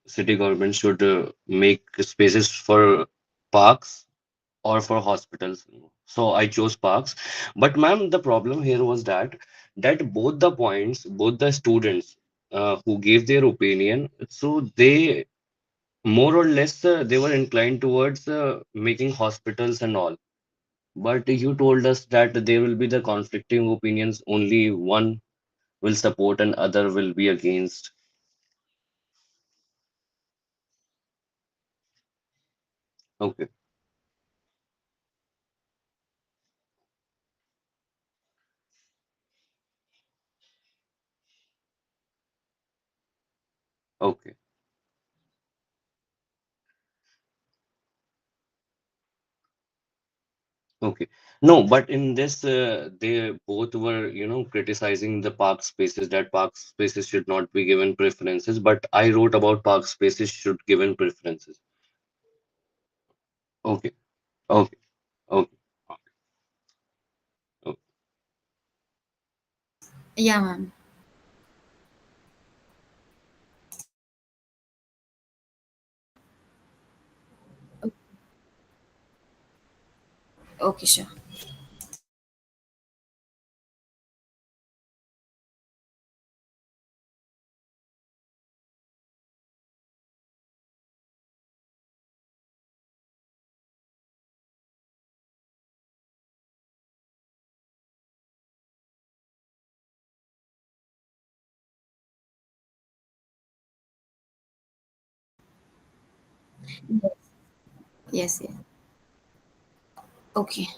city government should make spaces for parks or for hospitals. So I chose parks. But ma'am, the problem here was that both the points, both the students who gave their opinion, so they more or less they were inclined towards making hospitals and all. But you told us that there will be the conflicting opinions, only one will support and other will be against. Okay, okay, okay. No, but in this, they both were, criticizing the park spaces, that park spaces should not be given preferences. But I wrote about park spaces should given preferences. Okay, okay, okay, okay, Yeah, ma'am. Okay, sure. Yes, yes, yes. Okay,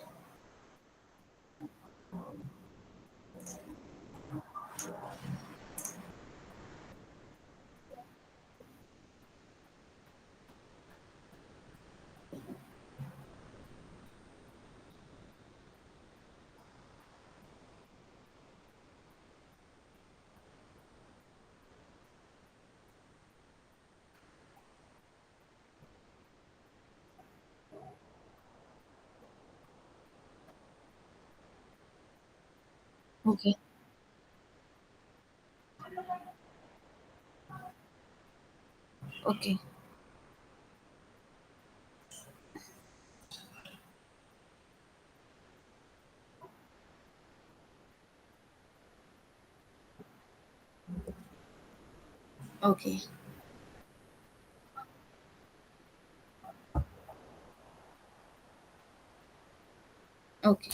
okay, okay, okay, okay,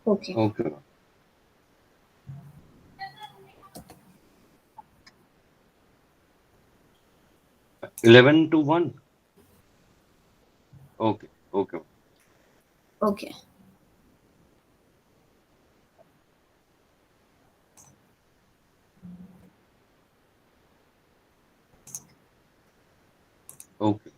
okay, okay. 11 to 1. Okay, okay, okay, okay.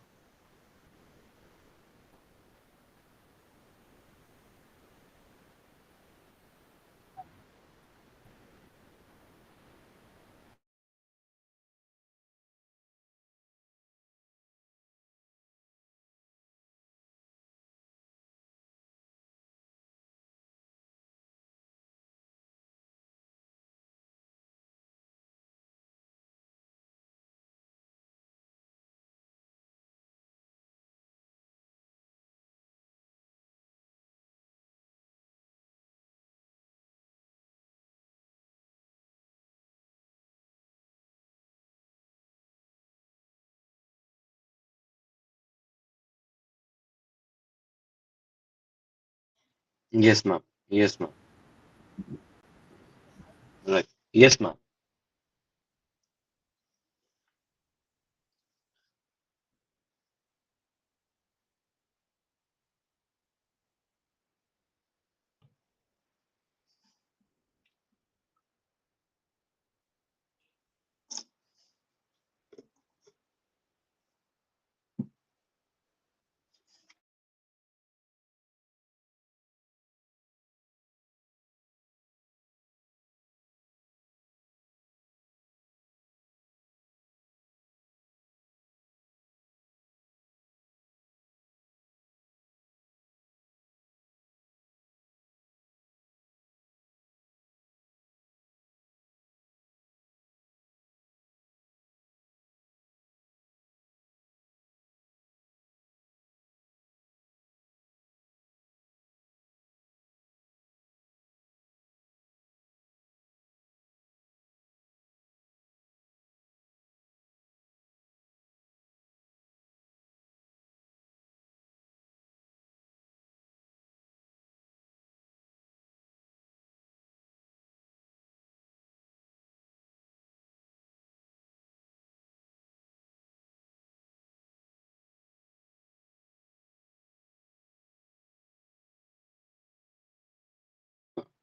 Yes, ma'am. Yes, ma'am. Right. Yes, ma'am.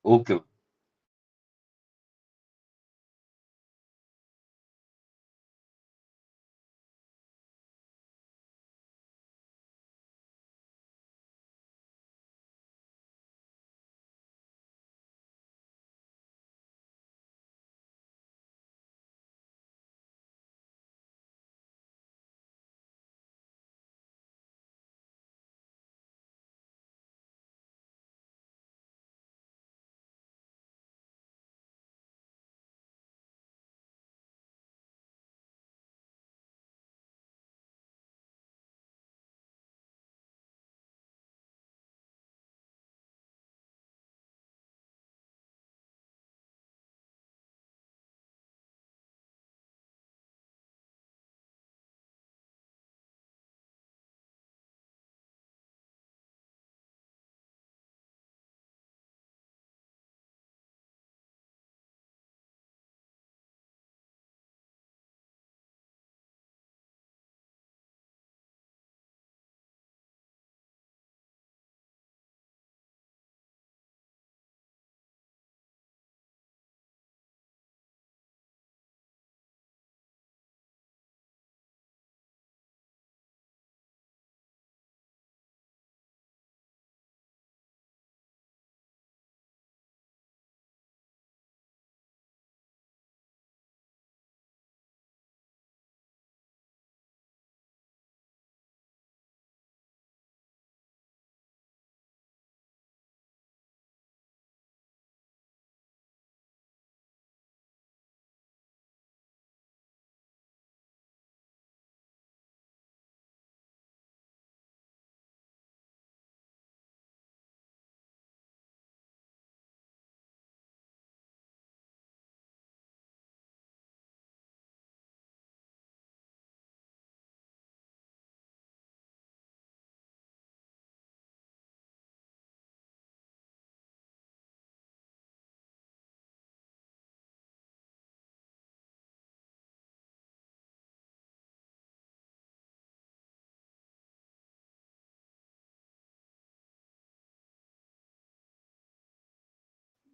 Okay.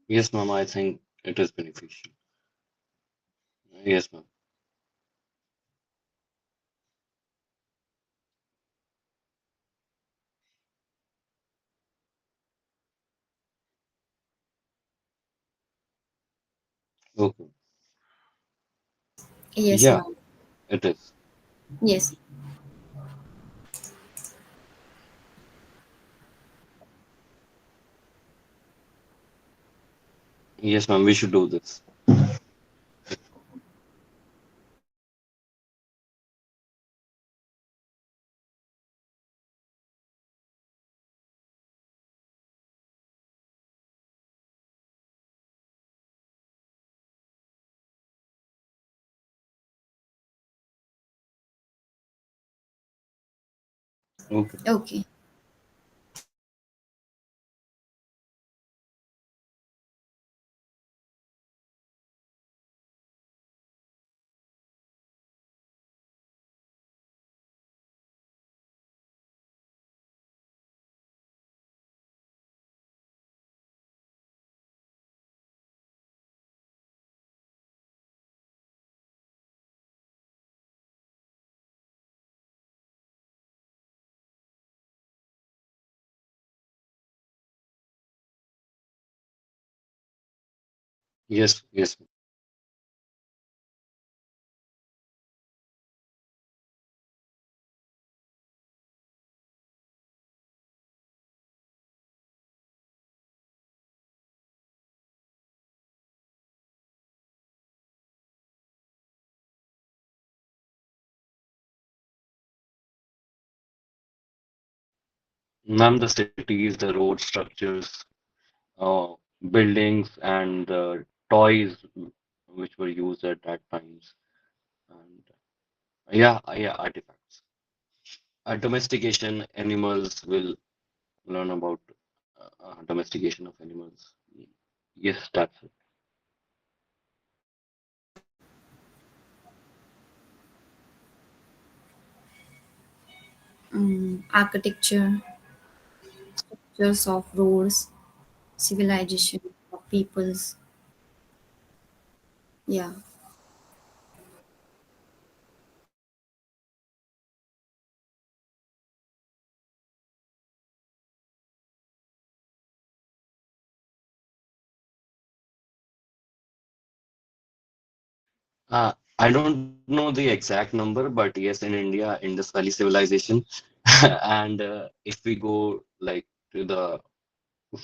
Yes, ma'am, I think it is beneficial. Yes, ma'am. Okay. Yes, Yeah, ma'am. it is. Yes. Yes, ma'am, we should do this. Okay. Okay. Yes, yes. Ma'am, the cities, the road structures, uh, buildings, and the toys which were used at that times. And yeah, artifacts. Domestication, animals will learn about domestication of animals. Yes, that's it. Architecture, structures of roads, civilization, people's. Yeah. I don't know the exact number, but yes, in India, Indus Valley civilization, and if we go like to the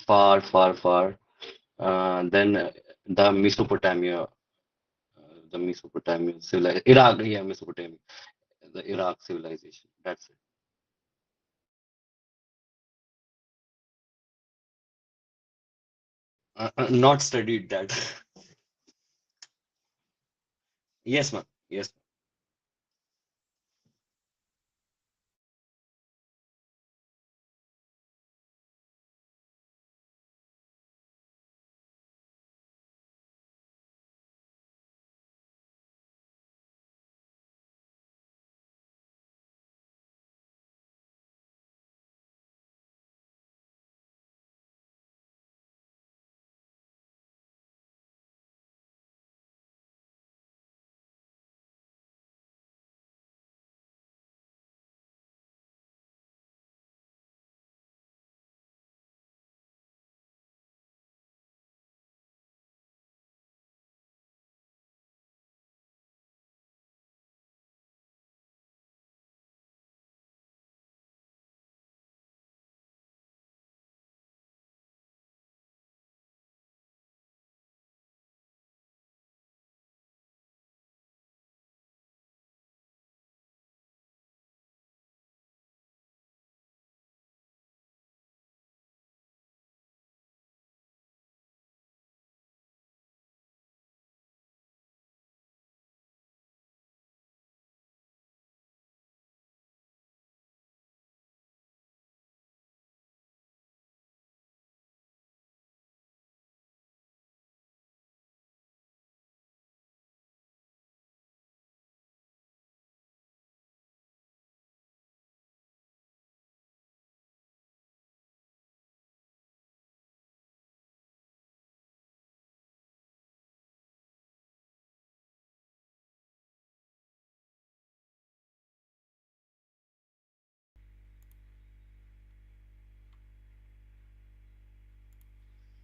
far, far, far, then the Mesopotamia civilization, Iraq, yeah, Mesopotamia, the Iraq civilization. That's it. Not studied that. Yes, ma'am. Yes.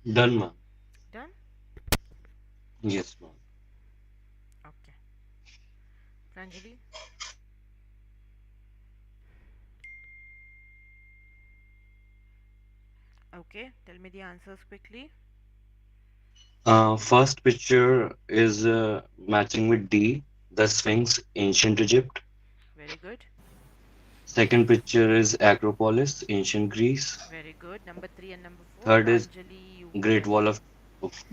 Done, ma'am. Done? Yes, ma'am. Okay. Pranjali? Okay, tell me the answers quickly. First picture is matching with D, the Sphinx, ancient Egypt. Very good. Second picture is Acropolis, ancient Greece. Very good. Number three and number four. Third is Pranjali, you Great can. Wall of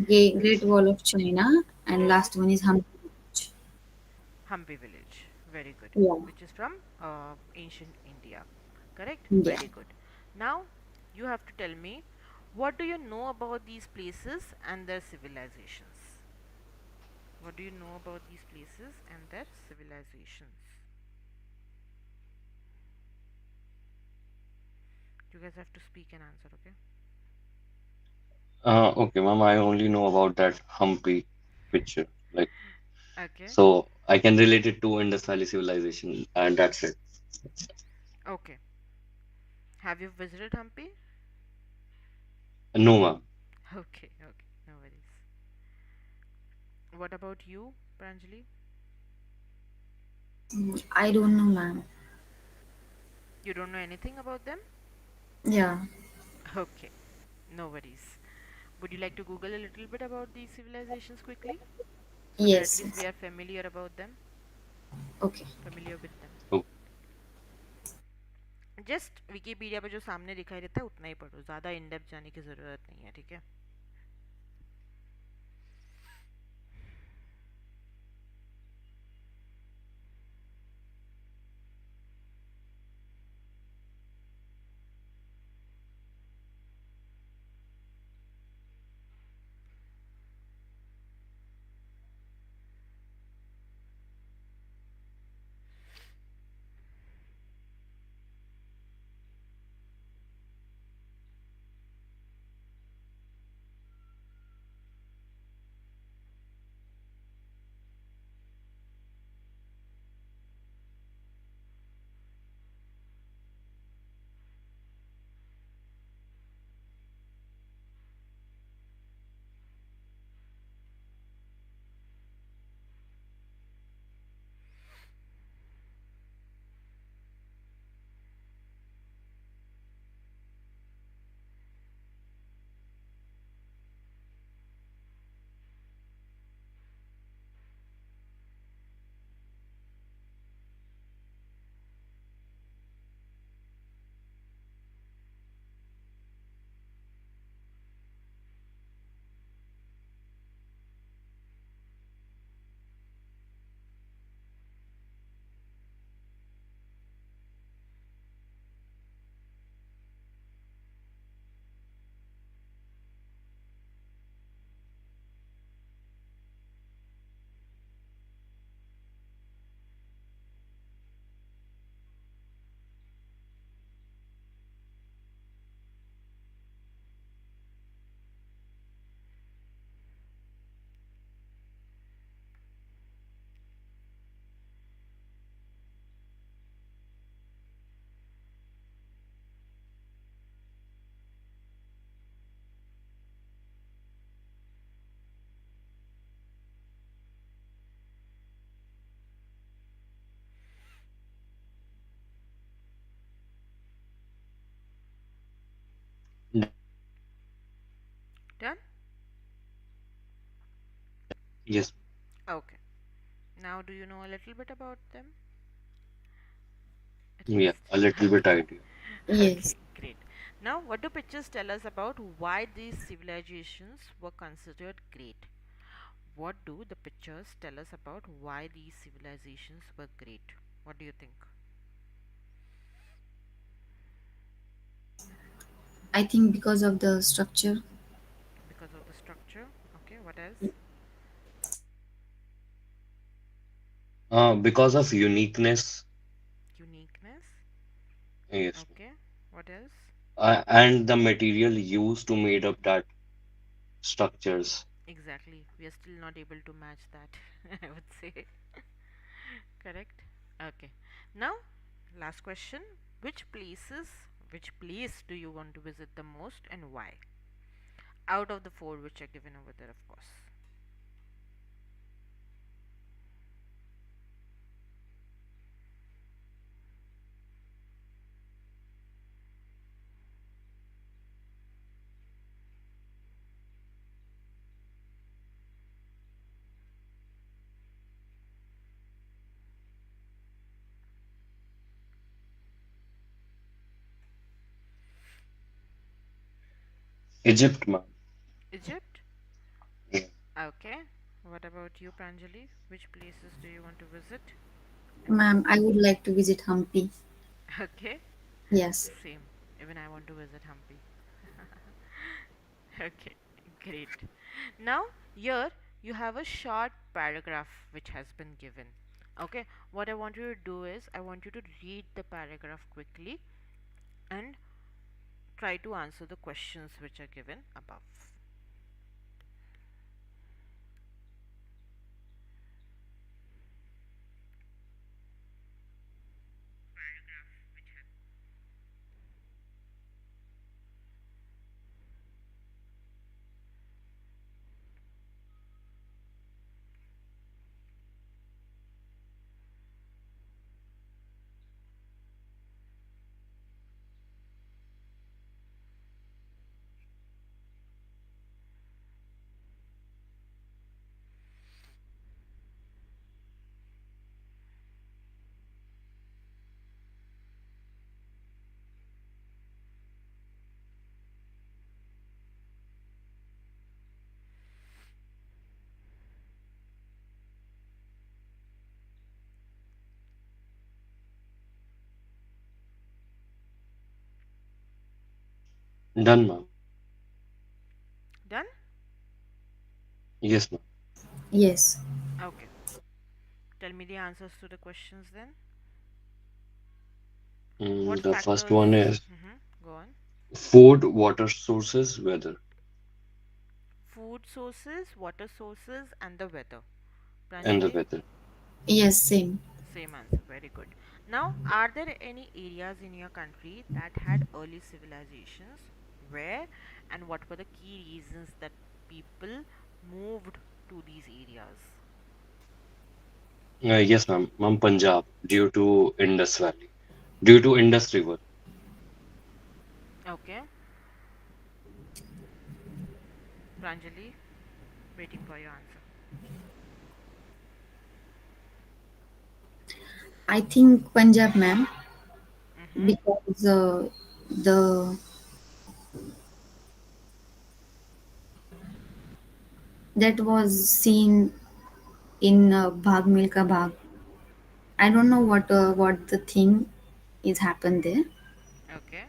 Great Wall of China, and last one is Humpty. Hampi village. Very good. Yeah. Which is from ancient India. Correct? Yeah. Very good. Now, you have to tell me what do you know about these places and their civilizations? What do you know about these places and their civilizations? You guys have to speak and answer, okay? Okay, ma'am, I only know about that Humpy picture. Like, Okay. so I can relate it to Indus Valley civilization, and that's it. Okay. Have you visited Hampi? No, ma'am. Okay, okay. No worries. What about you, Pranjali? I don't know, ma'am. You don't know anything about them? Yeah. Okay, no worries. Would you like to Google a little bit about these civilizations quickly? So that at Yes. least we Yes. are familiar about them, Okay. familiar with them. Oh, just Wikipedia पे जो सामने दिखाई देता है उतना ही पढ़ो, ज़्यादा in depth जाने की ज़रूरत नहीं है, ठीक है? Yes. Okay. Now, do you know a little bit about them? At Yeah, least? a little bit Okay. idea. Yes. Okay, great. Now, what do pictures tell us about why these civilizations were considered great? What do the pictures tell us about why these civilizations were great? What do you think? I think because of the structure. Because of the structure. Okay, what else? Because of uniqueness. Uniqueness. Yes. Okay, what else? And the material used to made up that structures. Exactly. We are still not able to match that, I would say. Correct? Okay. Now, last question. Which places, which place do you want to visit the most and why? Out of the four which are given over there, of course. Egypt, ma'am. Egypt? Yeah. Okay. What about you, Pranjali? Which places do you want to visit and why? Ma'am, I would like to visit Hampi. Okay. Yes. Same. Even I want to visit Hampi. Okay, great. Now, here you have a short paragraph which has been given. Okay, what I want you to do is I want you to read the paragraph quickly and try to answer the questions which are given above. Done, ma'am. Done? Yes, ma'am. Yes. Okay. Tell me the answers to the questions then. What The first factors? one is Go on. food, water sources, weather, Food sources, water sources, and the weather. and the Pranjali? weather. Yes, same. Same answer. Very good. Now, are there any areas in your country that had early civilizations? Where and what were the key reasons that people moved to these areas? Yes, ma'am. Ma'am, Punjab, due to Indus Valley, due to Indus River. Okay, Pranjali, waiting for your answer. I think Punjab, ma'am, Mm-hmm. because the that was seen in Bhag Milka Bhag. I don't know what the thing is happened there. Okay.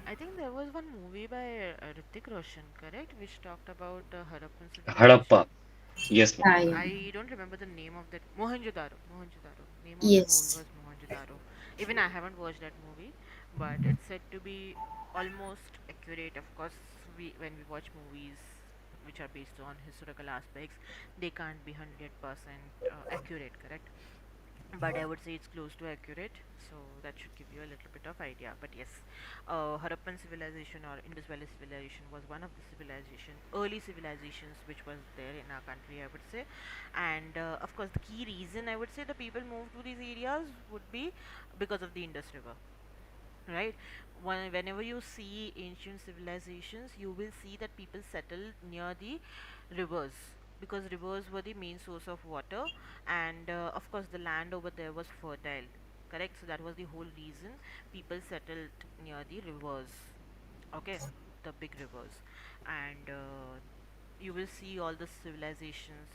I think there was one movie by Hrithik Roshan, correct, which talked about Harappan civilization. Harappa. Yes, ma'am. Yeah, yeah. I don't remember the name of that. Mohenjo-daro. Mohenjo-daro. Name of the movie Yes. was Mohenjo-daro. Even I haven't watched that movie, but it's said to be almost accurate. Of course, we when we watch movies which are based on historical aspects, they can't be 100% accurate, correct? But I would say it's close to accurate, so that should give you a little bit of idea. But yes, Harappan civilization or Indus Valley civilization was one of the civilization, early civilizations which was there in our country, I would say. And of course, the key reason I would say the people moved to these areas would be because of the Indus River. right? Whenever you see ancient civilizations, you will see that people settled near the rivers, because rivers were the main source of water, and of course the land over there was fertile, correct? So that was the whole reason people settled near the rivers, okay, the big rivers. And you will see all the civilizations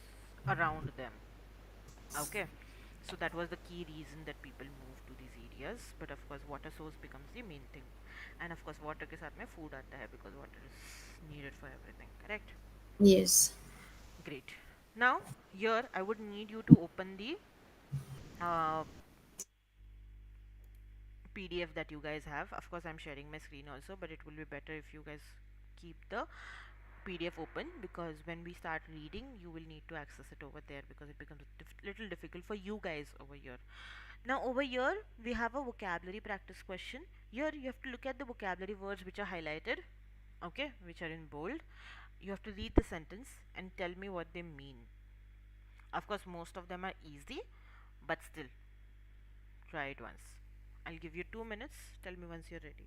around them, okay. So that was the key reason that people moved to these areas. But of course water source becomes the main thing, and of course water के साथ में food आता है, because water is needed for everything, correct? Yes. Great. Now here I would need you to open the uh, PDF that you guys have. Of course I'm sharing my screen also, but it will be better if you guys keep the PDF open, because when we start reading you will need to access it over there, because it becomes a little difficult for you guys over here. Now over here we have a vocabulary practice question. Here you have to look at the vocabulary words which are highlighted, okay, which are in bold. You have to read the sentence and tell me what they mean. Of course most of them are easy, but still try it once. I'll give you 2 minutes. Tell me once you're ready.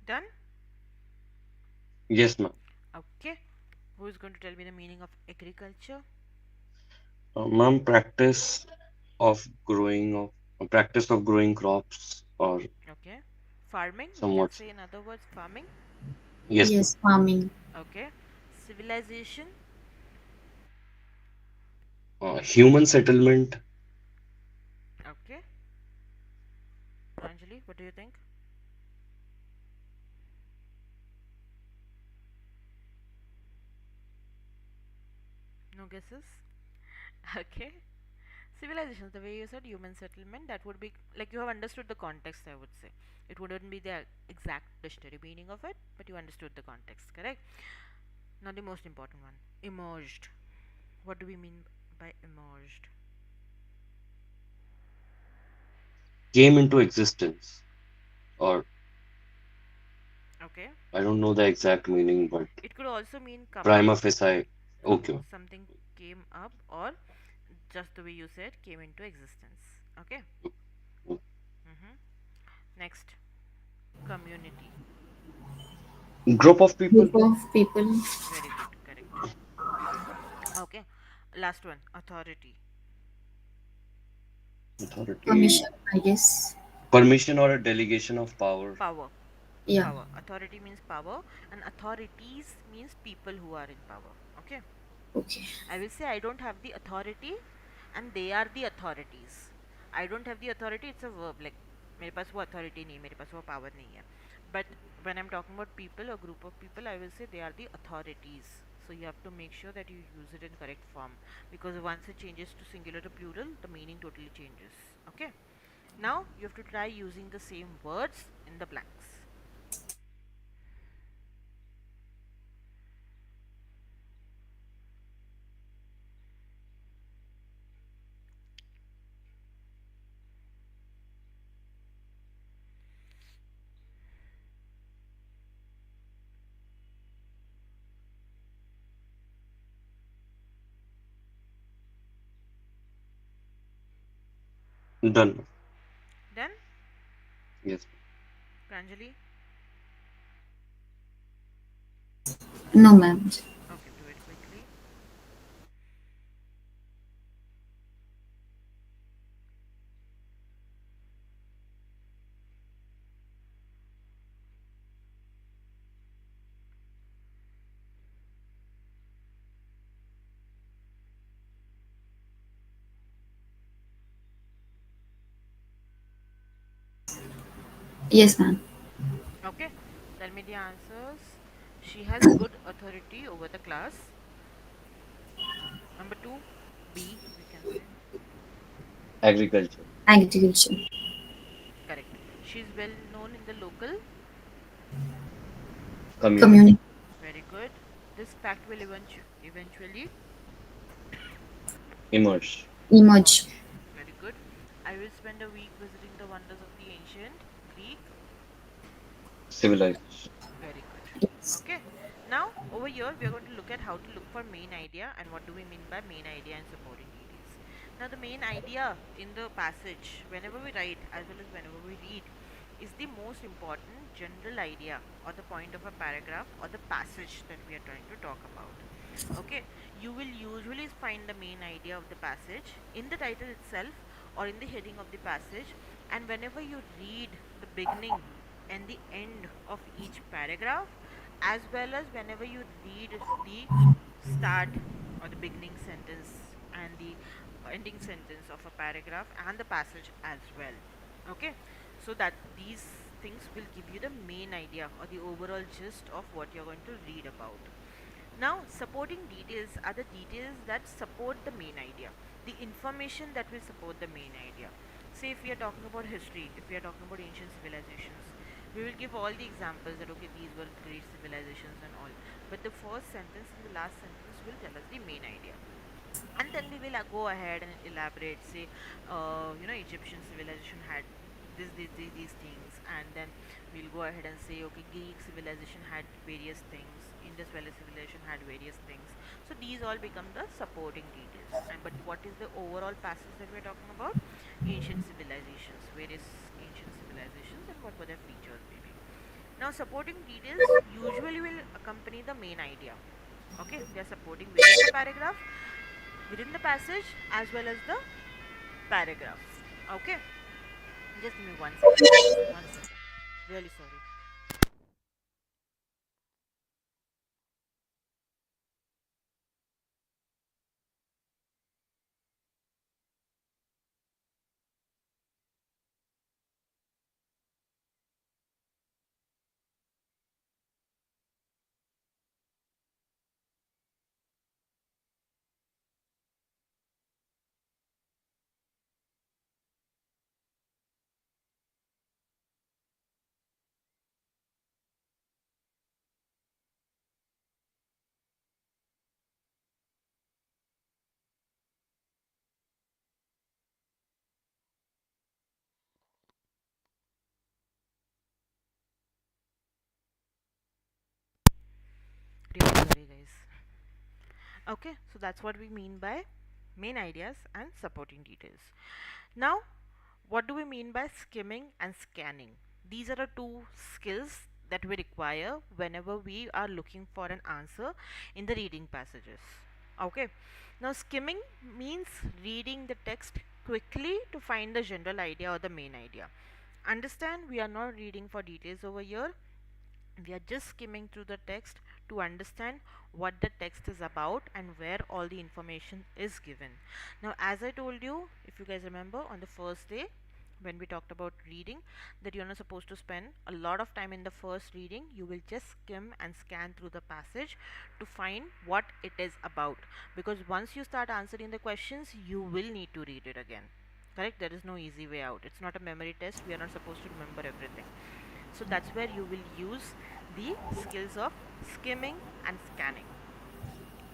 Done? Yes, ma'am. Okay. Who is going to tell me the meaning of agriculture? Ma'am, practice of growing crops or Okay. Farming, we can somewhat. say in other words farming. Yes, ma'am. Yes, farming. Okay. Civilization. Human settlement. Okay. Anjali, what do you think? No guesses? Okay. Civilizations, the way you said human settlement, that would be like you have understood the context, I would say. It wouldn't be the exact dictionary meaning of it, but you understood the context, correct? Now, the most important one, emerged. What do we mean by emerged? Came into existence, or Okay. I don't know the exact meaning, but It could also mean come up. prima facie. Okay. Something came up, or just the way you said, came into existence. Okay. Mm-hmm. Next, community. Group of people. Group of people. Very good, correct. Okay. Last one, authority. Authority. Permission, I guess. Permission or a delegation of power. Power. Yeah. Power. Authority means power, and authorities means people who are in power. Okay. Okay. I will say I don't have the authority, and they are the authorities. I don't have the authority, it's a verb, like मेरे पास वो authority नहीं, मेरे पास वो power नहीं है. But when I'm talking about people or group of people, I will say they are the authorities. So you have to make sure that you use it in correct form, because once it changes to singular to plural, the meaning totally changes. Okay. Now you have to try using the same words in the blanks. Done. Then, Yes. Pranjali, No, ma'am. okay, do it quickly. Yes, ma'am. Okay, tell me the answers. She has good authority over the class. Number two, B, we can say. Agriculture. Agriculture. Correct. She is well known in the local. Community. Community. Very good. This fact will eventually Emerge. Emerge. emerge. Very good. I will spend a week visiting the wonders of the ancient Greek. Civilization. Very good. Yes. Okay. Now, over here, we are going to look at how to look for main idea and what do we mean by main idea and supporting details. Now, the main idea in the passage, whenever we write as well as whenever we read, is the most important general idea or the point of a paragraph or the passage that we are trying to talk about. Okay, you will usually find the main idea of the passage in the title itself or in the heading of the passage, and whenever you read the beginning and the end of each paragraph, as well as whenever you read the start or the beginning sentence and the ending sentence of a paragraph and the passage as well. Okay, so that these things will give you the main idea or the overall gist of what you're going to read about. Now, supporting details are the details that support the main idea, the information that will support the main idea. Say, if we are talking about history, if we are talking about ancient civilizations, we will give all the examples that okay, these were great civilizations and all. But the first sentence and the last sentence will tell us the main idea, and then we will go ahead and elaborate, say, Egyptian civilization had these things, and then we'll go ahead and say okay, Greek civilization had various things, Indus Valley civilization had various things. So these all become the supporting details, and but what is the overall passage that we're talking about? Ancient civilizations, various ancient civilizations, and what were their features maybe. Now, supporting details usually will accompany the main idea. Okay, they are supporting within the paragraph, within the passage, as well as the paragraph. Okay, just give me 1 second, guys. 1 second. Really sorry. Really sorry, guys. Okay, so that's what we mean by main ideas and supporting details. Now, what do we mean by skimming and scanning? These are the two skills that we require whenever we are looking for an answer in the reading passages. Okay, now skimming means reading the text quickly to find the general idea or the main idea. Understand, we are not reading for details over here, we are just skimming through the text to understand what the text is about and where all the information is given. Now, as I told you, if you guys remember on the first day when we talked about reading, that you're not supposed to spend a lot of time in the first reading, you will just skim and scan through the passage to find what it is about, because once you start answering the questions you will need to read it again. Correct, there is no easy way out, it's not a memory test, we are not supposed to remember everything. So that's where you will use the skills of skimming and scanning.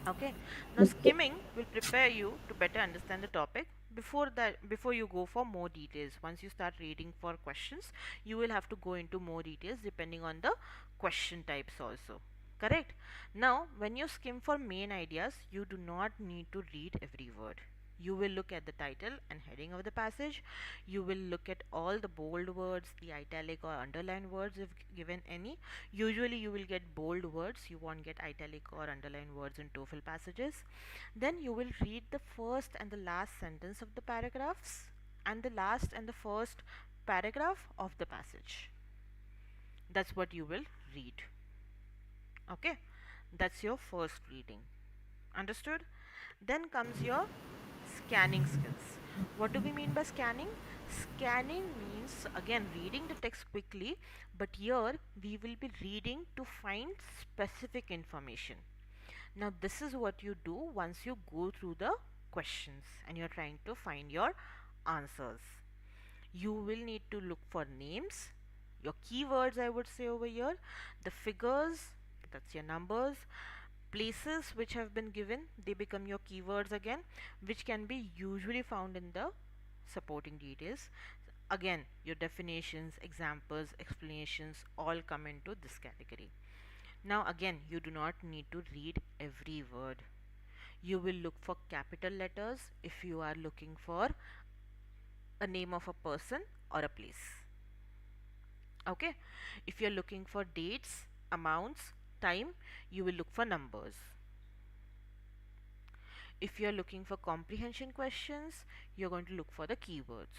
Okay, now skimming will prepare you to better understand the topic. Before you go for more details, once you start reading for questions, you will have to go into more details depending on the question types also. Correct. Now, when you skim for main ideas, you do not need to read every word. You will look at the title and heading of the passage. You will look at all the bold words, the italic or underlined words if given any. Usually you will get bold words, you won't get italic or underlined words in TOEFL passages. Then you will read the first and the last sentence of the paragraphs and the last and the first paragraph of the passage. That's what you will read. Okay, that's your first reading. Understood? Then comes your scanning skills. What do we mean by scanning? Scanning means again reading the text quickly, but here we will be reading to find specific information. Now, this is what you do once you go through the questions and you're trying to find your answers. You will need to look for names, your keywords, I would say over here, the figures, that's your numbers, places which have been given, they become your keywords again, which can be usually found in the supporting details. Again, your definitions, examples, explanations all come into this category. Now, again, you do not need to read every word. You will look for capital letters if you are looking for a name of a person or a place. Okay, if you're looking for dates, amounts, time, you will look for numbers. If you're looking for comprehension questions, you're going to look for the keywords.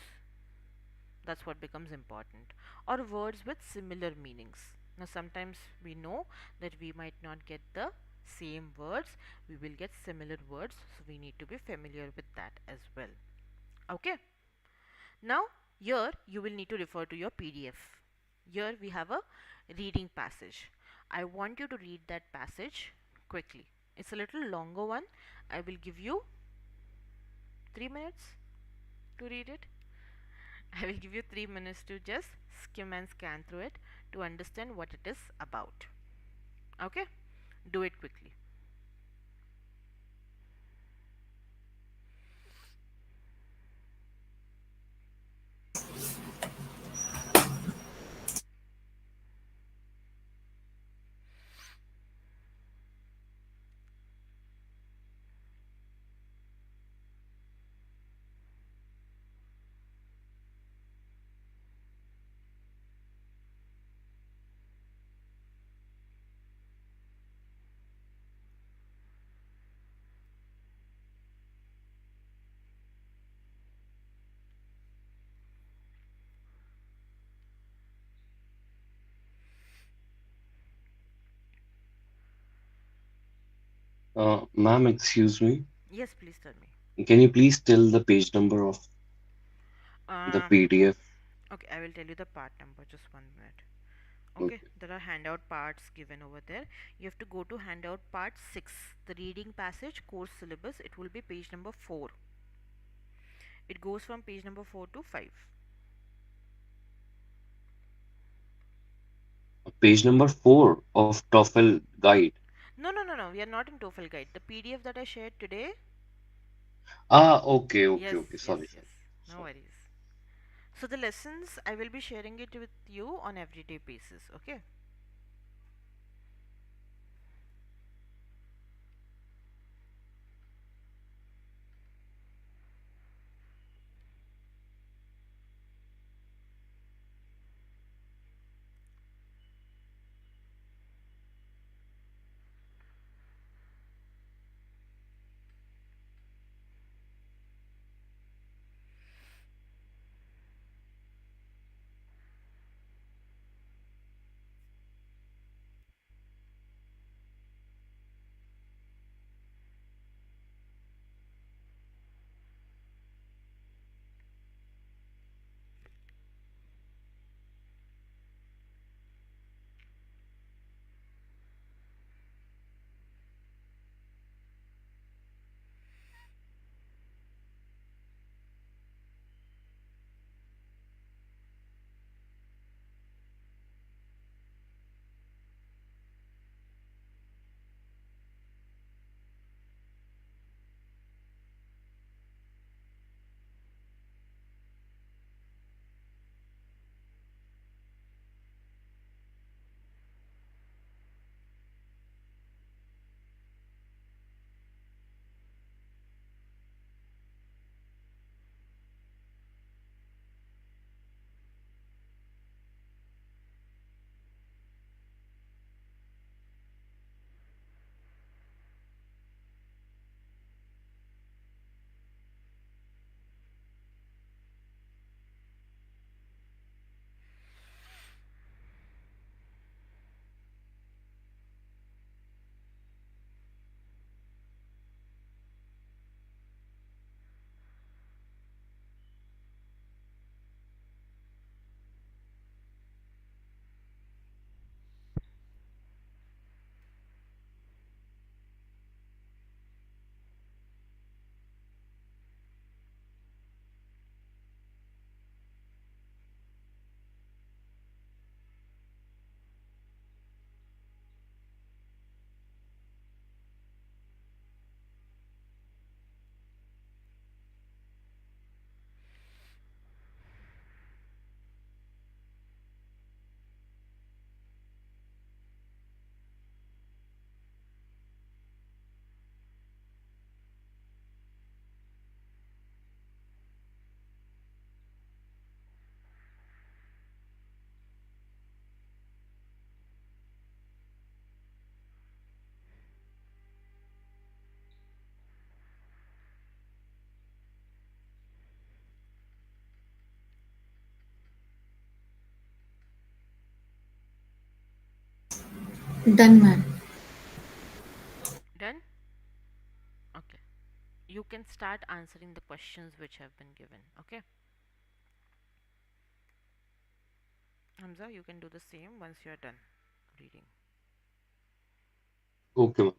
That's what becomes important. Or words with similar meanings. Now, sometimes we know that we might not get the same words, we will get similar words, so we need to be familiar with that as well. Okay, now here you will need to refer to your PDF. Here we have a reading passage. I want you to read that passage quickly. It's a little longer one. I will give you 3 minutes to read it. I will give you 3 minutes to just skim and scan through it to understand what it is about. Okay? Do it quickly. Ma'am, excuse me. Yes, please tell me. Can you please tell the page number of the Uh, PDF? okay, I will tell you the part number. Just 1 minute. Okay, Okay. there are handout parts given over there. You have to go to handout part 6, the reading passage course syllabus. It will be page number 4. It goes from page number 4 to 5. Page number 4 of TOEFL guide. No, no, no, no. We are not in TOEFL guide. The PDF that I shared today. Ah, okay, okay, Yes, okay. yes, Sorry, yes. sorry, No sorry. worries. So the lessons I will be sharing it with you on everyday basis. Okay. Done, ma'am. Done? Okay. You can start answering the questions which have been given. Okay. Hamza, you can do the same once you are done reading. Okay, ma'am.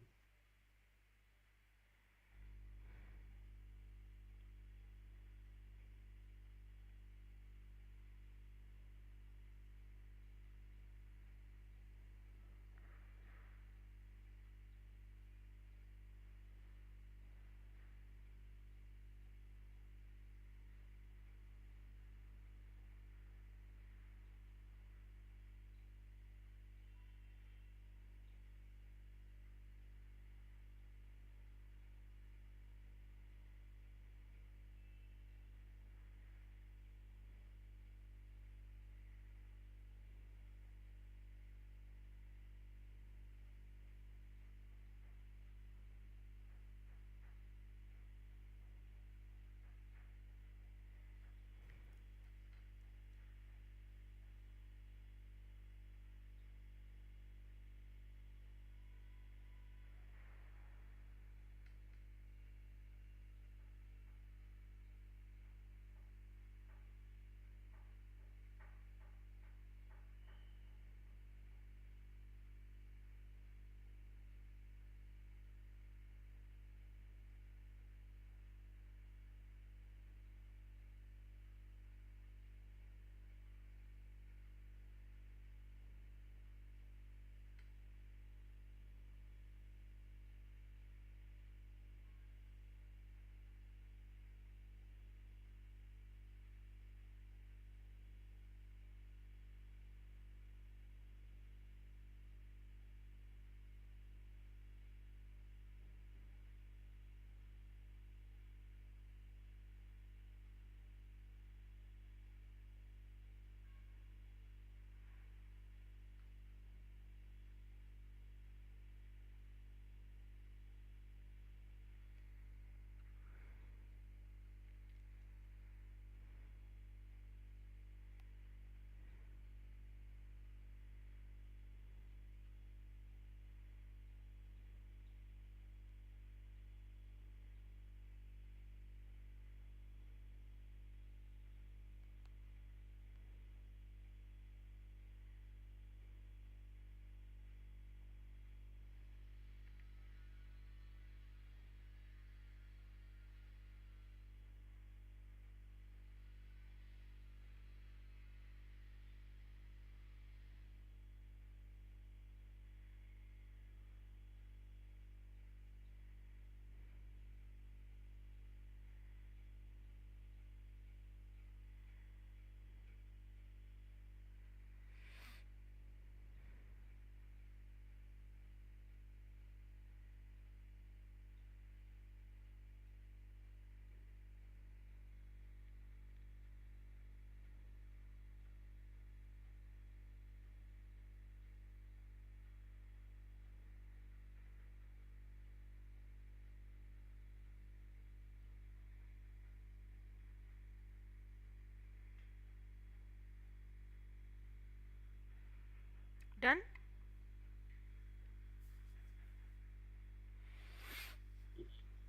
Done?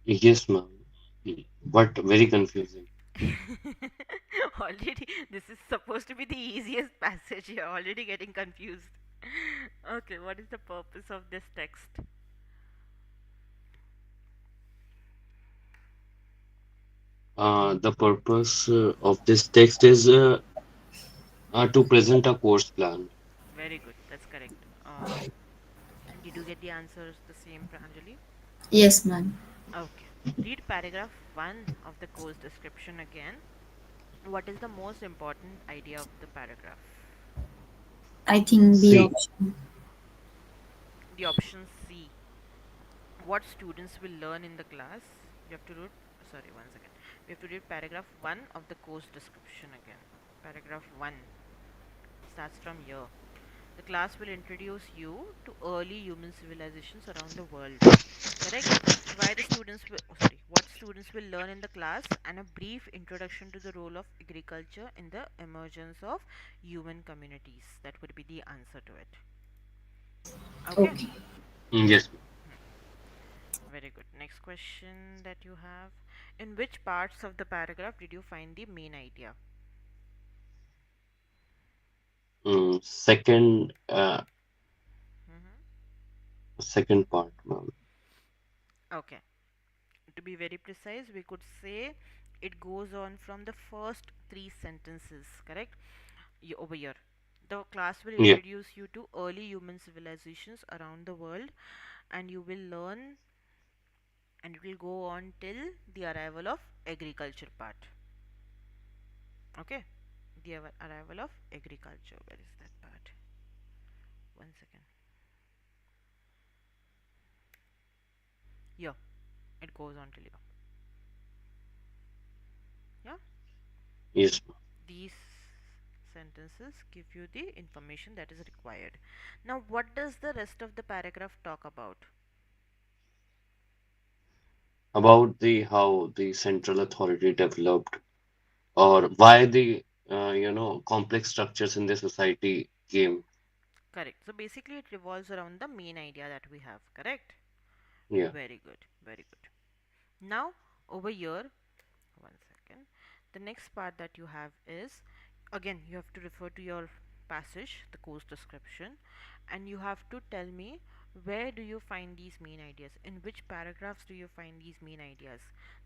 Yes, ma'am. But very confusing. Already, this is supposed to be the easiest passage. You're already getting confused. Okay, what is the purpose of this text? The purpose of this text is to present a course plan. Very good, that's correct. Did you get the answers the same, Pranjali? Yes, ma'am. Okay. Read paragraph 1 of the course description again. What is the most important idea of the paragraph? I think B C. option. The option C. What students will learn in the class? You have to read, sorry, once again. We have to read paragraph 1 of the course description again. Paragraph 1 starts from here. The class will introduce you to early human civilizations around the world. Correct? Why the students will, oh, sorry, what students will learn in the class, and a brief introduction to the role of agriculture in the emergence of human communities. That would be the answer to it. Okay. Okay. Yes, ma'am. Very good. Next question that you have. In which parts of the paragraph did you find the main idea? Second, Hmm. second part, ma'am. Okay. To be very precise, we could say it goes on from the first three sentences, correct? Over here. The class will Yeah. introduce you to early human civilizations around the world, and you will learn, and it will go on till the arrival of agriculture part. Okay? The arrival of agriculture. Where is that part? One second. Yeah, it goes on till here. Yeah? Yes, ma'am. These sentences give you the information that is required. Now, what does the rest of the paragraph talk about? About the how the central authority developed, or why the complex structures in the society came. Correct. So basically, it revolves around the main idea that we have. Correct. Yeah. Very good. Very good. Now, over here, one second. The next part that you have is, again, you have to refer to your passage, the course description, and you have to tell me, where do you find these main ideas? In which paragraphs do you find these main ideas?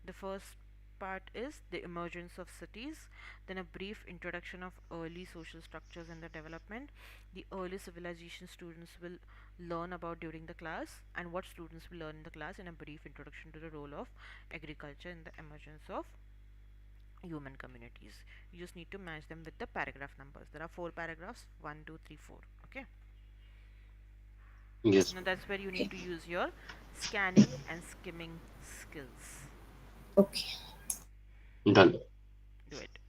The first part is the emergence of cities, then a brief introduction of early social structures and their development, the early civilization students will learn about during the class, and what students will learn in the class, in a brief introduction to the role of agriculture in the emergence of human communities. You just need to match them with the paragraph numbers. There are four paragraphs: one, two, three, four. Okay. Yes, Now ma'am. that's where you need Okay. to use your scanning and skimming skills. Okay. Done. Do it.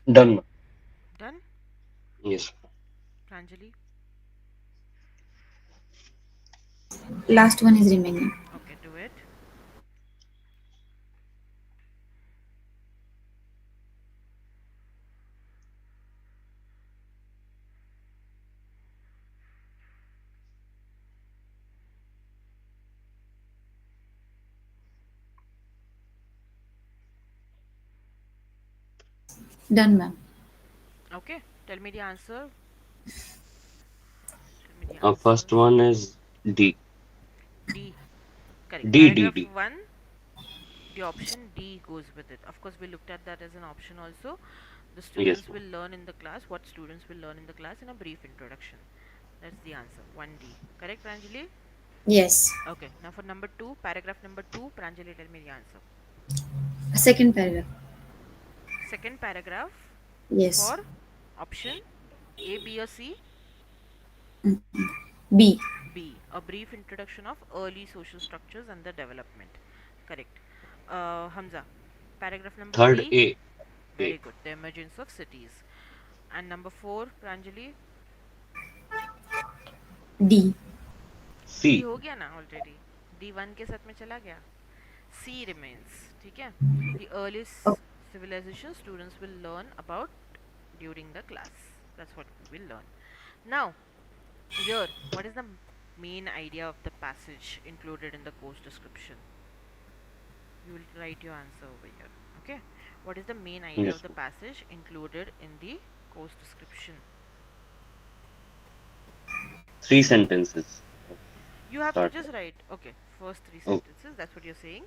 Done, ma'am. Done? Yes. Pranjali? Last one is remaining. Okay, do it. Done, ma'am. Okay, tell me the answer. Tell me the First answers. one is D. D. Correct. D, D, Paragraph D. 1, the option D goes with it. Of course, we looked at that as an option also. The Yes, students ma'am. will learn in the class. What students will learn in the class in a brief introduction. That's the answer. 1D. Correct, Pranjali? Yes. Okay. Now for number 2, paragraph number 2, Pranjali, tell me the answer. Second paragraph. Second paragraph Yes. for option A, B, or C? B. B. A brief introduction of early social structures and their development. Correct. Hamza. Paragraph number Third 3. A. Very A. good. The emergence of cities. And number 4, Pranjali. D. D C. हो गया ना already. D one के साथ में चला गया. सी remains. ठीक है. The Oh, earliest civilization students will learn about during the class. That's what we will learn. Now, here, what is the main idea of the passage included in the course description? You will write your answer over here. Okay. What is the main idea of Yes, the ma'am. passage included in the course description? Three sentences. You have to Start. just write. Okay. First three Oh, sentences, that's what you're saying?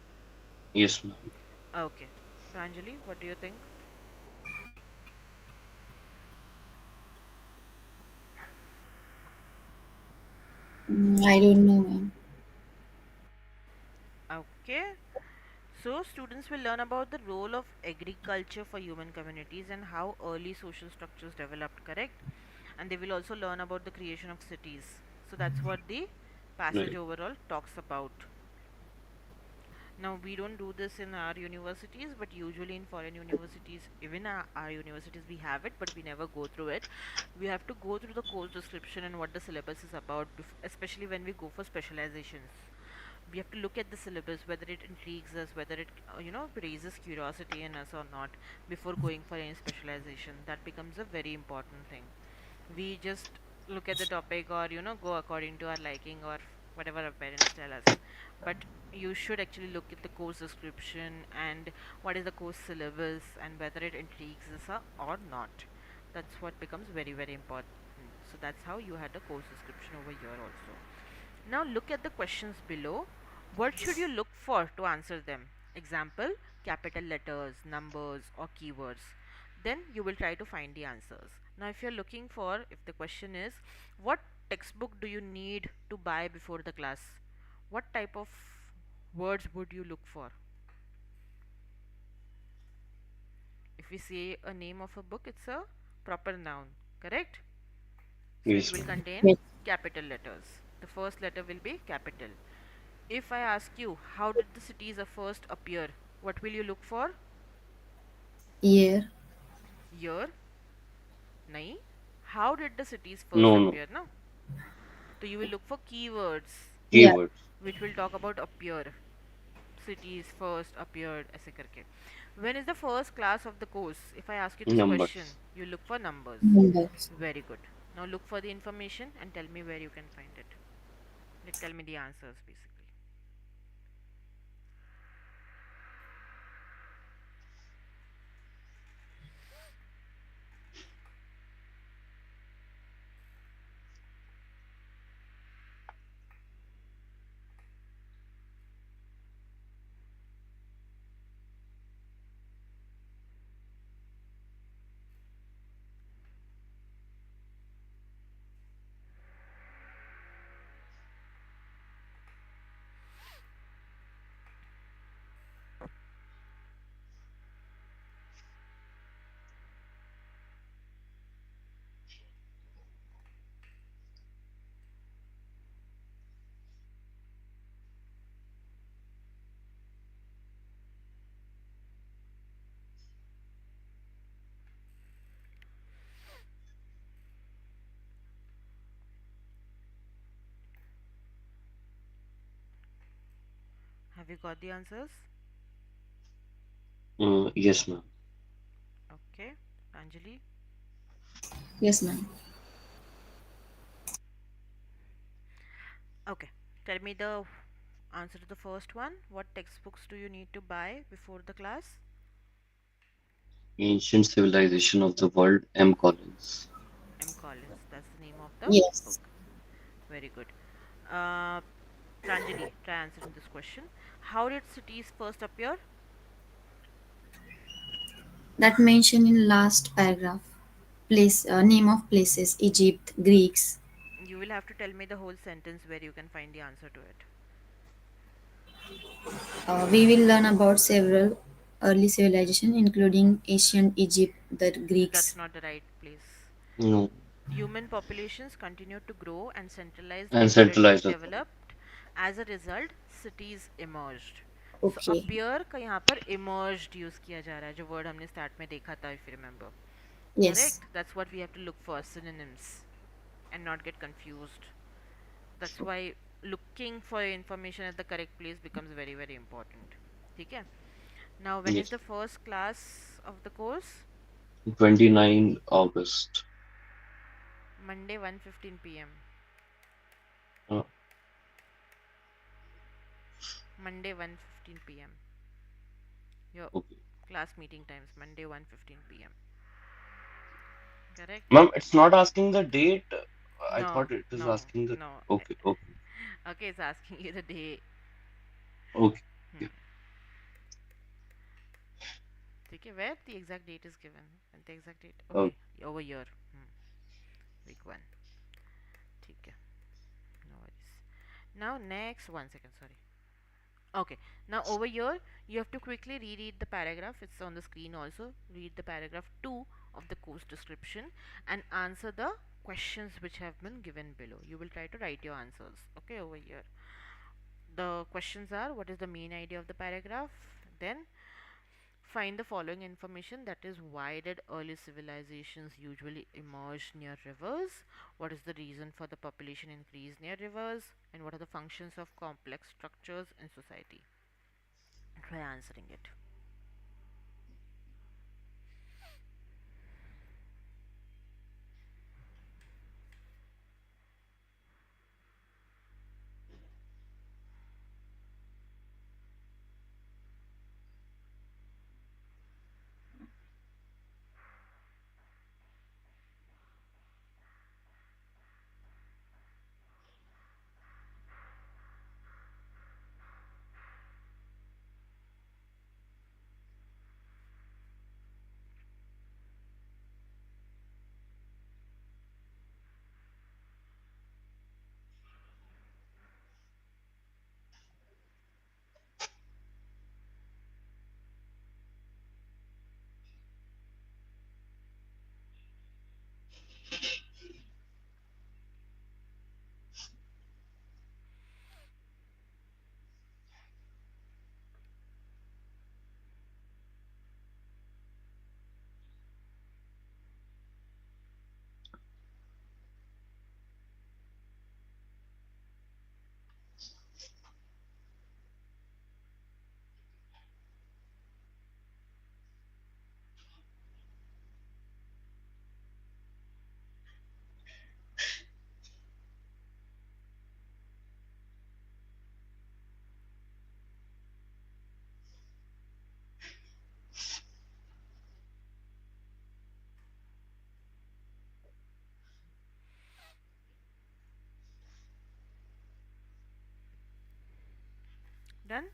yes, ma'am. Okay. Pranjali, what do you think? I don't know, ma'am. Okay. So, students will learn about the role of agriculture for human communities and how early social structures developed, correct? And they will also learn about the creation of cities. So, that's what the passage Right. overall talks about. Now, we don't do this in our universities, but usually in foreign universities, even our universities, we have it, but we never go through it. We have to go through the course description and what the syllabus is about, especially when we go for specializations. We have to look at the syllabus, whether it intrigues us, whether it raises curiosity in us or not, before going for any specialization. That becomes a very important thing. We just look at the topic, or go according to our liking, or whatever our parents tell us. But you should actually look at the course description and what is the course syllabus and whether it intrigues us or not. That's what becomes very, very important. So that's how you had a course description over here also. Now look at the questions below. What should you look for to answer them? Example: capital letters, numbers, or keywords. Then you will try to find the answers. Now, if you're looking for, if the question is, what textbook do you need to buy before the class? What type of words would you look for? If we say a name of a book, it's a proper noun, correct? So it Yes, will ma'am. contain Yes. capital letters. The first letter will be capital. If I ask you, how did the cities first appear? What will you look for? Year. Year? Nahi. How did the cities first No, no. appear? No. So you will look for keywords Yeah. Keywords. which will talk about appear. Cities first appeared ऐसे करके. When is the first class of the course? If I ask you this question, Numbers. you look for numbers. Numbers. Very good. Now look for the information and tell me where you can find it. Like, tell me the answers basically. Have you got the answers? Yes, ma'am. Okay. Anjali? Yes, ma'am. Okay. Tell me the answer to the first one. What textbooks do you need to buy before the class? Ancient Civilization of the World, M. Collins. M. Collins. That's the name of the Yes. book. Very good. Uh, Pranjali, try answering this question. How did cities first appear? That mentioned in last paragraph. Place, name of places: Egypt, Greeks. You will have to tell me the whole sentence where you can find the answer to it. We will learn about several early civilizations, including ancient Egypt, the That's Greeks. not the right place. No. Human populations continued to grow and centralized And authority centralized authority. developed. As a result, cities emerged. So Okay. appear का यहाँ पर emerged use किया जा रहा है जो word हमने start में देखा था, if you remember. Yes. Correct? That's what we have to look for, synonyms, and not get confused. That's why looking for information at the correct place becomes very, very important. ठीक है? Now, when is Yes. the first class of the course? 29 August. Monday, 1:15 p.m. Uh, Monday, 1:15 p.m. Your okay. class meeting times, Monday, 1:15 p.m. Correct? Ma'am, it's not asking the date. I No, thought it is no, asking the. no. Okay, okay. Okay, it's asking you the day. Okay. Hmm. ठीक है, where the exact date is given and the exact date, Okay. okay, over here. Hmm. Week 1. ठीक है, no worries. Now next, one second, sorry. Okay, now over here you have to quickly reread the paragraph. It's on the screen also. Read the paragraph 2 of the course description and answer the questions which have been given below. You will try to write your answers. Okay, over here. The questions are: what is the main idea of the paragraph? Then find the following information, that is, why did early civilizations usually emerge near rivers? What is the reason for the population increase near rivers? And what are the functions of complex structures in society? Try answering it. Done?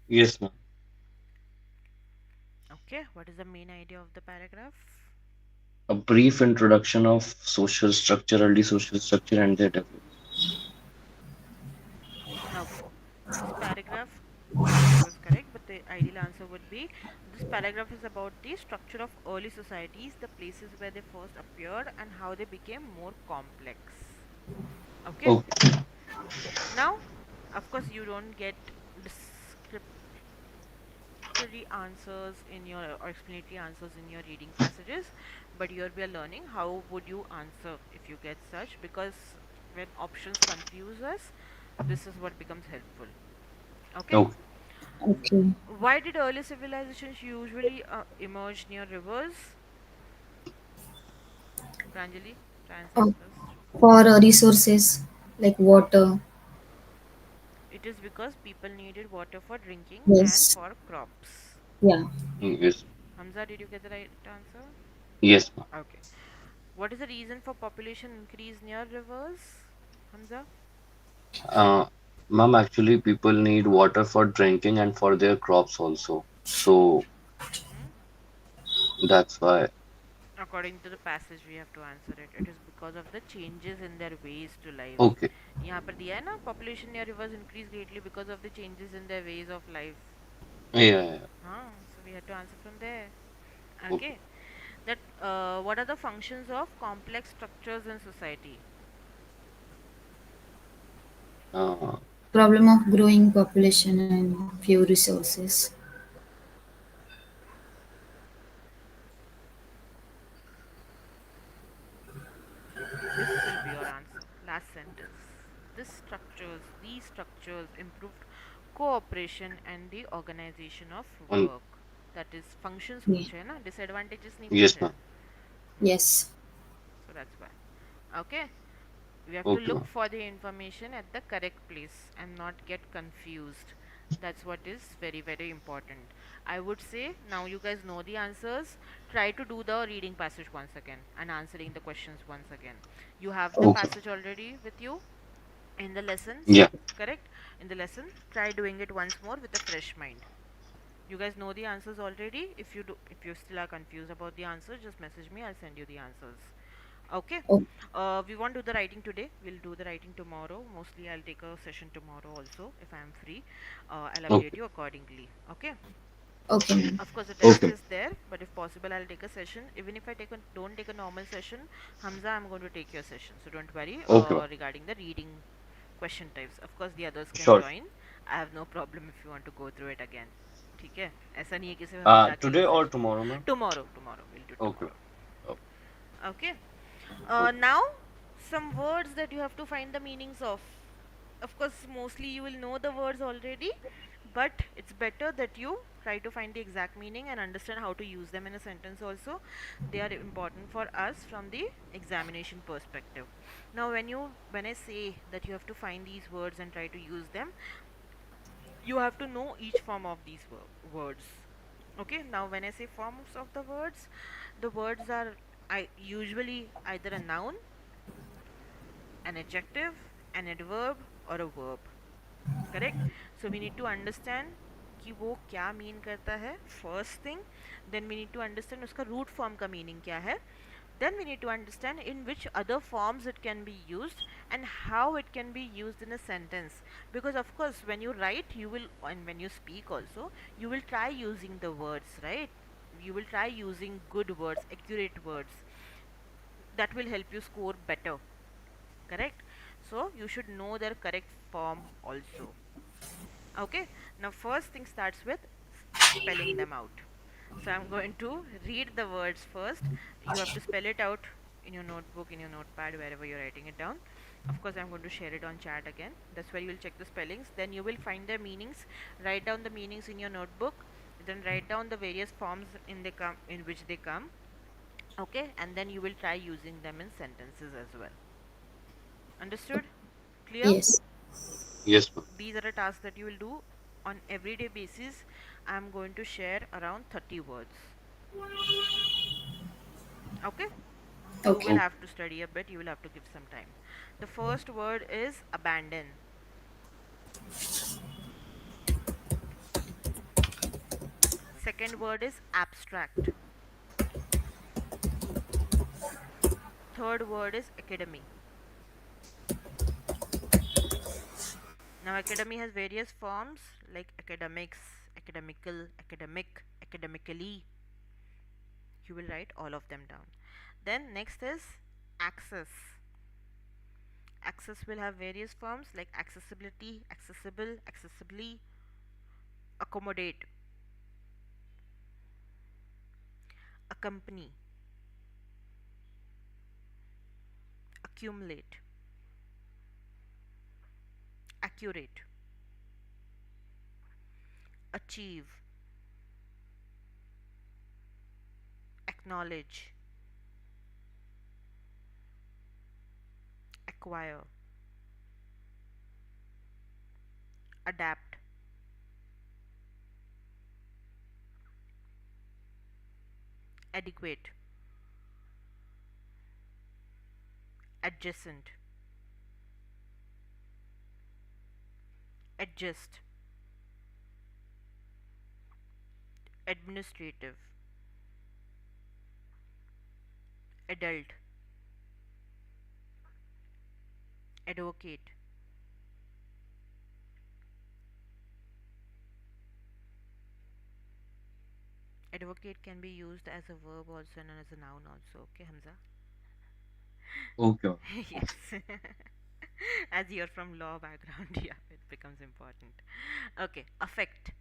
Yes, ma'am. Okay, what is the main idea of the paragraph? A brief introduction of social structure, early social structure, and their development. Okay, this paragraph, yes, it was correct, but the ideal answer would be: this paragraph is about the structure of early societies, the places where they first appeared, and how they became more complex. Okay, Okay. now, of course, you don't get descriptive answers in your, or explanatory answers in your reading passages, but here we are learning how would you answer if you get such, because when options confuse us, this is what becomes helpful. Okay, Okay. Okay. why did early civilizations usually emerge near rivers? Pranjali, try answering Uh, first. for resources like water. It is because people needed water for drinking and Yes. for crops. Yeah. Yes. Hamza, did you get the right answer? Yes, ma'am. Okay. What is the reason for population increase near rivers? Hamza? Uh, Ma'am, actually, people need water for drinking and for their crops also. So Hmm? that's why. According to the passage, we have to answer it. It is because of the changes in their ways to life. Okay. यहाँ पर दिया है ना, population near rivers increase greatly because of the changes in their ways of life. Yeah. Yeah, yeah. Huh? So we had to answer from there. Okay. Okay. That what are the functions of complex structures in society? Uh, Problem of growing population and few resources. This will be your answer. Last sentence. These structures improved cooperation and the organization of um, work. That is, functions Yeah. पूछे है ना, disadvantages नहीं yes, पूछे ma'am. हैं. Hmm. Yes. So that's why. Okay. We have to Okay, look ma'am. for the information at the correct place and not get confused. That's what is very, very important. I would say now you guys know the answers. Try to do the reading passage once again and answering the questions once again. You have the Okay. passage already with you? in the lessons, Yeah. correct? In the lesson, try doing it once more with a fresh mind. You guys know the answers already. If you still are confused about the answers, just message me, I'll send you the answers. Okay. Oh, We won't do the writing today, we'll do the writing tomorrow. Mostly I'll take a session tomorrow also if I'm free. I'll update Okay. you accordingly. Okay. okay, ma'am. Of course, the test Okay. is there, but if possible, I'll take a session. Even if I don't take a normal session, Hamza, I'm going to take your session. So don't worry Okay. regarding the reading question types. Of course, the others can Sure. join. I have no problem if you want to go through it again. ठीक है ऐसा नहीं है कि सिर्फ हमजा के लिए Today or session. tomorrow, ma'am? Tomorrow we'll do Okay. tomorrow. Okay. Okay. Okay. Now, some words that you have to find the meanings of. Of course, mostly you will know the words already, but it's better that you try to find the exact meaning and understand how to use them in a sentence also. They are important for us from the examination perspective. Now, when I say that you have to find these words and try to use them, you have to know each form of these words. Okay, now when I say forms of the words are usually either a noun, an adjective, an adverb, or a verb. Correct? So we need to understand कि वो क्या mean करता है first thing. Then we need to understand उसका root form का meaning क्या है. Then we need to understand in which other forms it can be used and how it can be used in a sentence. Because of course, when you write, you will, and when you speak also, you will try using the words, right? You will try using good words, accurate words. That will help you score better. Correct? So you should know their correct form also. Okay, now first thing starts with spelling them out. So I'm going to read the words first. You have to spell it out in your notebook, in your notepad, wherever you're writing it down. Of course, I'm going to share it on chat again. That's where you'll check the spellings. Then you will find their meanings. Write down the meanings in your notebook. Then write down the various forms in which they come. Okay, and then you will try using them in sentences as well. Understood? Clear? Yes. Yes, ma'am. These are the tasks that you will do on everyday basis. I'm going to share around 30 words. Okay, you will Okay. Okay. have to study a bit, you will have to give some time. The first word is abandon. Second word is abstract. Third word is academy. Now academy has various forms like academics, academical, academic, academically. You will write all of them down. Then next is access. Access will have various forms like accessibility, accessible, accessibly, accommodate, accompany, accumulate, accurate, achieve, acknowledge, acquire, adapt, adequate, adjacent, adjust, administrative, adult, advocate. Advocate can be used as a verb also and as a noun also. Okay, Hamza? Okay. Yes. As you're from law background, yeah, it becomes important. Okay, affect,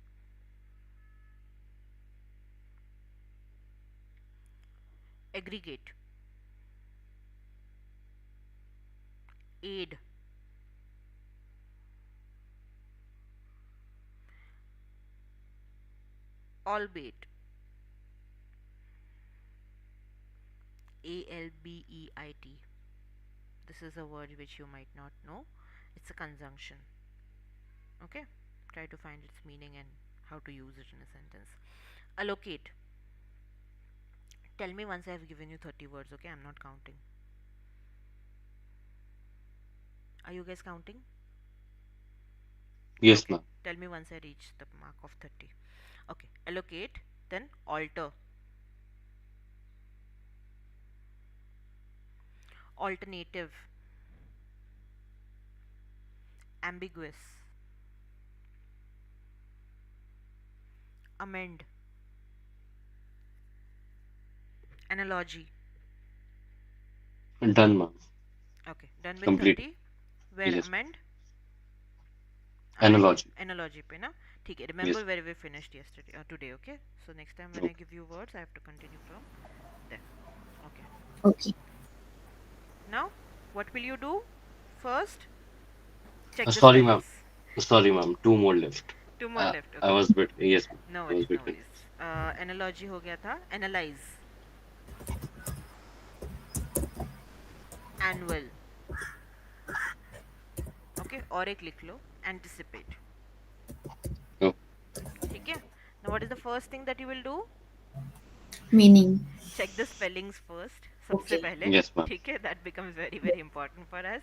aggregate, aid, albeit, albeit. This is a word which you might not know. It's a conjunction. Okay, try to find its meaning and how to use it in a sentence. Allocate. Tell me once I have given you 30 words. Okay, I'm not counting. Are you guys counting? Yes, Okay, ma'am. tell me once I reach the mark of 30. Okay, allocate, then alter, alternative, ambiguous, amend, analogy. Done, ma'am. Okay, done with Complete. 30. Where Yes, amend? ma'am. Amend Analogy. analogy पे ना ठीक है. Remember Yes. where we finished yesterday, today. Okay, so next time when I Okay. give you words, I have to continue from there. Okay, Okay. now what will you do first? Check the Sorry, ma'am. spellings. Sorry, ma'am. Two more left. Two more left. I Okay, was bit. Yes, ma'am. no I was worries, bit no worries. confused. Analogy हो गया था. Analyze, annual. Okay, और एक लिख लो. Anticipate. Oh, ठीक है. Now what is the first thing that you will do? Meaning. Check the spellings first, सबसे Okay. पहले. yes, ma'am. ठीक है, that becomes very very important for us.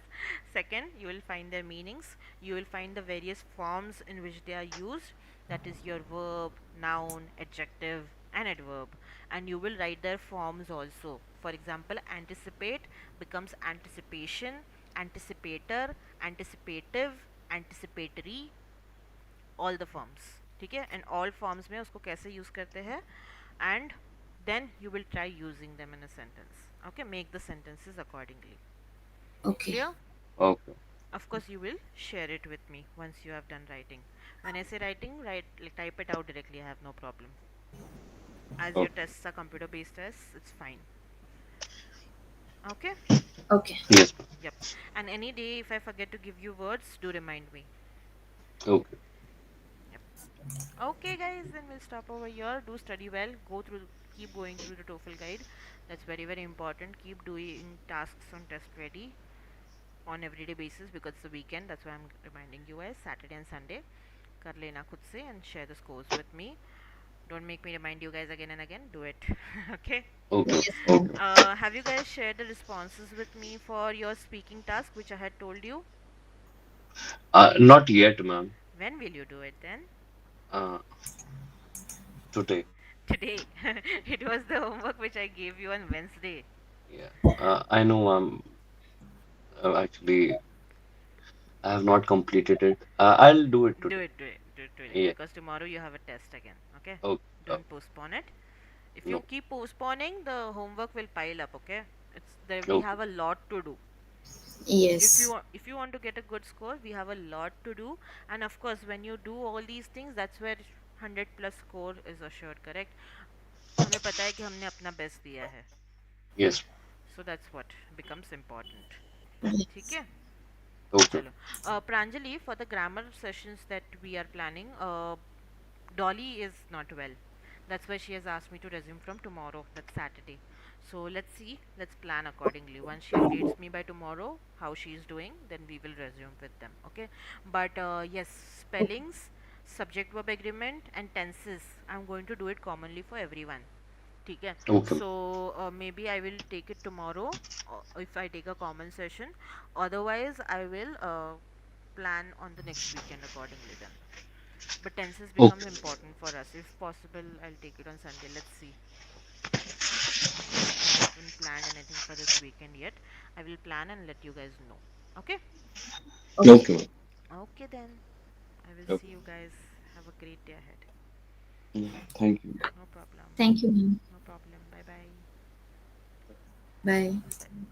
Second, you will find their meanings. You will find the various forms in which they are used, that is your verb, noun, adjective and adverb, and you will write their forms also. For example, anticipate becomes anticipation, anticipator, anticipative, anticipatory, all the forms. ठीक है, and all forms में उसको कैसे use करते हैं, and then you will try using them in a sentence. Okay, make the sentences accordingly. Okay. Clear? Okay. Of course you will share it with me once you have done writing. When I say writing, write, like, type it out directly. I have no problem. As your Okay. tests are computer based tests, it's fine. Okay. Okay. Yes, ma'am. Yep. And any day if I forget to give you words, do remind me. Okay. Yep. Okay, guys, then we'll stop over here. Do study well. Go through, keep going through the TOEFL guide. That's very very important. Keep doing tasks on test ready on everyday basis because it's the weekend. That's why I'm reminding you guys. Saturday and Sunday, kar lena khud se and share the scores with me. Don't make me remind you guys again and again. Do it. Okay. Okay. Yes, ma'am. Okay. Have you guys shared the responses with me for your speaking task, which I had told you? Not yet, ma'am. When will you do it then? Uh, Today. Today. It was the homework which I gave you on Wednesday. Yeah. I know, ma'am. Actually, I have not completed it. I'll do it Do today. it, do it, do it today Yeah. because tomorrow you have a test again. Okay? Okay. Don't postpone it. If you No. keep postponing, the homework will pile up. Okay? It's there. We Okay. have a lot to do. Yes. If you want to get a good score, we have a lot to do. And of course, when you do all these things, that's where 100 plus score is assured. Correct? हमें पता है कि हमने अपना best दिया है. Yes. So that's what becomes important. ठीक Yes. है. Okay. चलो. Pranjali, for the grammar sessions that we are planning, Dolly is not well. That's why she has asked me to resume from tomorrow. That's Saturday. So let's see. Let's plan accordingly. Once she updates me by tomorrow how she is doing, then we will resume with them. Okay. But yes, Okay. spellings, subject verb agreement, and tenses. I'm going to do it commonly for everyone. ठीक है. Okay. So maybe I will take it tomorrow if I take a common session. Otherwise, I will plan on the next weekend accordingly then. But tenses becomes Okay. important for us. If possible, I'll take it on Sunday. Let's see. I haven't planned anything for this weekend yet. I will plan and let you guys know. Okay? Okay. Okay. Okay then. I will see Okay. you guys. Have a great day ahead. Yeah. Thank you. No problem. Thank you, ma'am. No problem. Bye bye. Bye. Bye.